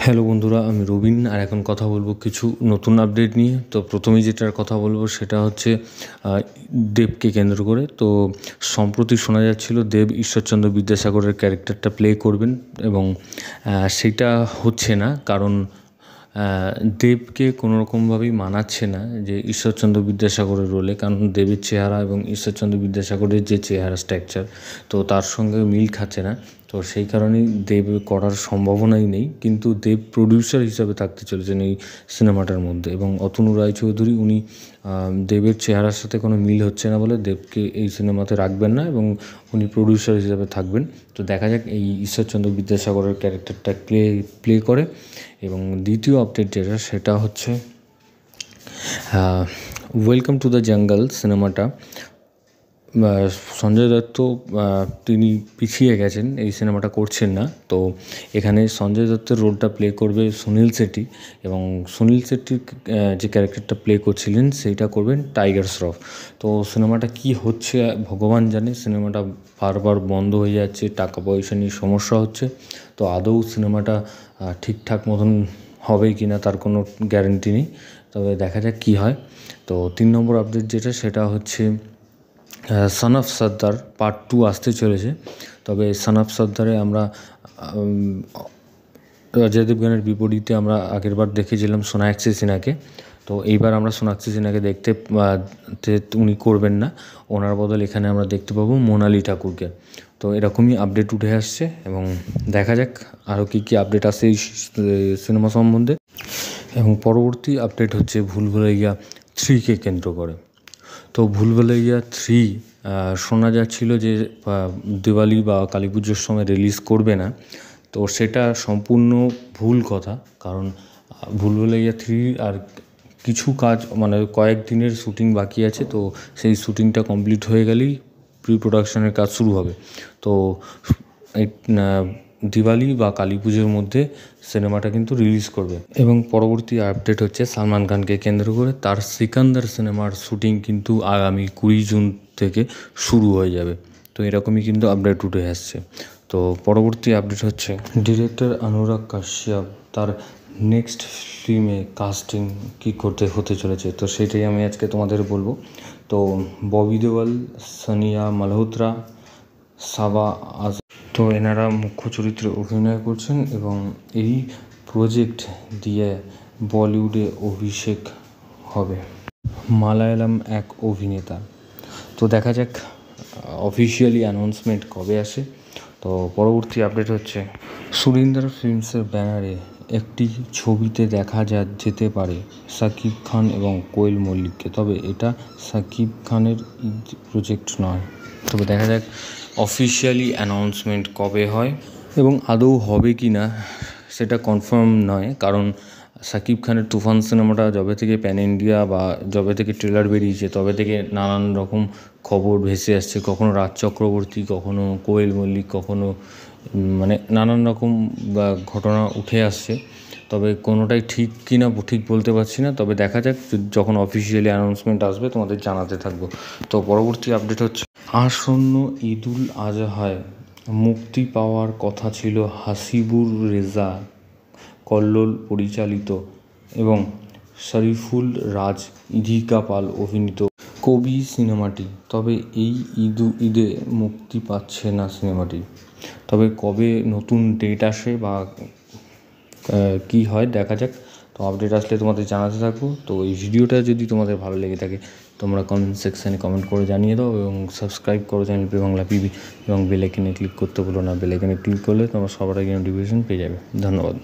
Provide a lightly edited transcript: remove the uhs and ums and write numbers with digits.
Hello বন্ধুরা, আমি রবিন আর এখন কথা বলবো কিছু নতুন আপডেট নিয়ে। তো প্রথমেই যেটার কথা বলবো সেটা হচ্ছে দেবকে কেন্দ্র করে। তো সম্প্রতি শোনা যাচ্ছিল দেব ঈশ্বরচন্দ্র বিদ্যাসাগরের ক্যারেক্টারটা প্লে করবেন এবং সেটা হচ্ছে না, কারণ দেবকে কোনো রকমভাবেই মানাচ্ছে না যে ঈশ্বরচন্দ্র বিদ্যাসাগরের রোলে, কারণ দেবের চেহারা এবং ঈশ্বরচন্দ্র বিদ্যাসাগরের যে চেহারা স্ট্রাকচার, তো তার সঙ্গে মিল খাচ্ছে না। তো সেই কারণেই দেব করার সম্ভাবনাই নেই, কিন্তু দেব প্রডিউসার হিসাবে থাকতে চলেছেন এই সিনেমাটার মধ্যে। এবং অতনু রায়চৌধুরী উনি দেবের চেহারার সাথে কোনো মিল হচ্ছে না বলে দেবকে এই সিনেমাতে রাখবেন না এবং উনি প্রডিউসার হিসাবে থাকবেন। তো দেখা যাক এই ঈশ্বরচন্দ্র বিদ্যাসাগরের ক্যারেক্টারটা প্লে করে। এবং দ্বিতীয় আপডেট যেটা সেটা হচ্ছে ওয়েলকাম টু দ্য জঙ্গল সিনেমাটা সঞ্জয় দত্ত তিনি পিছিয়ে গেছেন, এই সিনেমাটা করছেন না। তো এখানে সঞ্জয় দত্তের রোলটা প্লে করবে সুনীল শেট্টি এবং সুনীল শেট্টির যে ক্যারেক্টারটা প্লে করছিলেন সেইটা করবেন টাইগার শ্রফ। তো সিনেমাটা কি হচ্ছে ভগবান জানে, সিনেমাটা বারবার বন্ধ হয়ে যাচ্ছে, টাকা পয়সা নিয়ে সমস্যা হচ্ছে। তো আদৌ সিনেমাটা ঠিকঠাক মতন হবে কি না তার কোনো গ্যারেন্টি নেই, তবে দেখা যাক কী হয়। তো 3 নম্বর আপডেট যেটা সেটা হচ্ছে সন অফ সর্দার পার্ট 2 আসতে চলেছে। তবে সন অফ সর্দারে আমরা অজয় দেবগনের বিপরীতে আমরা আগেরবার দেখেছিলাম সোনাক্ষী সিনহাকে। তো এইবার আমরা সোনাক্ষী সিনহাকে দেখতে উনি করবেন না, ওনার বদল এখানে আমরা দেখতে পাবো মোনালি ঠাকুরকে। তো এরকমই আপডেট উঠে আসছে এবং দেখা যাক আরও কী কী আপডেট আসে এই সিনেমা সম্বন্ধে। এবং পরবর্তী আপডেট হচ্ছে ভুলভুলাইয়া 3কে কেন্দ্র করে। তো ভুলভুলাইয়া 3 শোনা যাচ্ছিল যে দিওয়ালি বা কালী পুজোর সময় রিলিজ করবে না। তো সেটা সম্পূর্ণ ভুল কথা, কারণ ভুলভুলাইয়া 3 আর কিছু কাজ মানে কয়েক দিনের শ্যুটিং বাকি আছে। তো সেই শ্যুটিংটা কমপ্লিট হয়ে গেলেই প্রি প্রোডাকশনের কাজ শুরু হবে। তো এই দিওয়ালি বা কালী পুজোর মধ্যে সিনেমাটা কিন্তু রিলিজ করবে। এবং পরবর্তী আপডেট হচ্ছে সালমান খানকে কেন্দ্র করে তার সিকান্দার সিনেমার শ্যুটিং কিন্তু আগামী 20 জুন থেকে শুরু হয়ে যাবে। তো এরকমই কিন্তু আপডেট উঠে আসছে। তো পরবর্তী আপডেট হচ্ছে ডিরেক্টর অনুরাগ কাশ্যপ তার নেক্সট ফিল্মে কাস্টিং কী হতে চলেছে, তো সেটাই আমি আজকে তোমাদের বলবো। তো ববি দেওয়াল, সানিয়া মালহোত্রা, সাবা তো এনারা মুখ্য চরিত্রে অভিনয় করছেন এবং এই প্রজেক্ট দিয়ে বলিউডে অভিষেক হবে মালায়ালাম এক অভিনেতা। তো দেখা যাক অফিসিয়ালি অ্যানাউন্সমেন্ট কবে আসে। তো পরবর্তী আপডেট হচ্ছে সুরিন্দর ফিল্মসের ব্যানারে একটি ছবিতে দেখা যেতে পারে শাকিব খান এবং কোয়েল মল্লিককে, তবে এটা শাকিব খানের প্রজেক্ট নয়। তবে দেখা যাক অফিসিয়ালি অ্যানাউন্সমেন্ট কবে হয় এবং আদৌ হবে কি না সেটা কনফার্ম নয়, কারণ শাকিব খানের তুফান সিনেমাটা যবে থেকে প্যান ইন্ডিয়া বা যবে থেকে ট্রেলার বেরিয়েছে তবে থেকে নানান রকম খবর ভেসে আসছে, কখনো রাজ চক্রবর্তী, কখনো কোয়েল মল্লিক, কখনো মানে নানান রকম ঘটনা উঠে আসছে। তবে কোনোটাই ঠিক কি না ঠিক বলতে পারছি না, তবে দেখা যাক যখন অফিসিয়ালি অ্যানাউন্সমেন্ট আসবে তোমাদের জানাতে থাকবো। তো পরবর্তী আপডেট হচ্ছে আসন্ন ঈদুল আজহায় মুক্তি পাওয়ার কথা ছিল হাসিবুর রেজা কল্লোল পরিচালিত এবং শরীফুল রাজ ইধিকা পাল অভিনীত কবি সিনেমাটি, তবে এই ঈদে মুক্তি পাচ্ছে না সিনেমাটি। তবে কবে নতুন ডেট আসে বা কি হয় দেখা যাক। তো আপডেট আসলে তোমাদের জানাতে থাকবো। তো এই ভিডিওটা যদি তোমাদের ভালো লেগে থাকে তোমরা কমেন্ট সেকশানে কমেন্ট করে জানিয়ে দাও এবং সাবস্ক্রাইব করো চ্যানেল বাংলা পিবি এবং বেল আইকনে ক্লিক করতে ভুলো না। বেল আইকনে ক্লিক করলে তোমরা সবার আগে নোটিফিকেশন পেয়ে যাবে। ধন্যবাদ।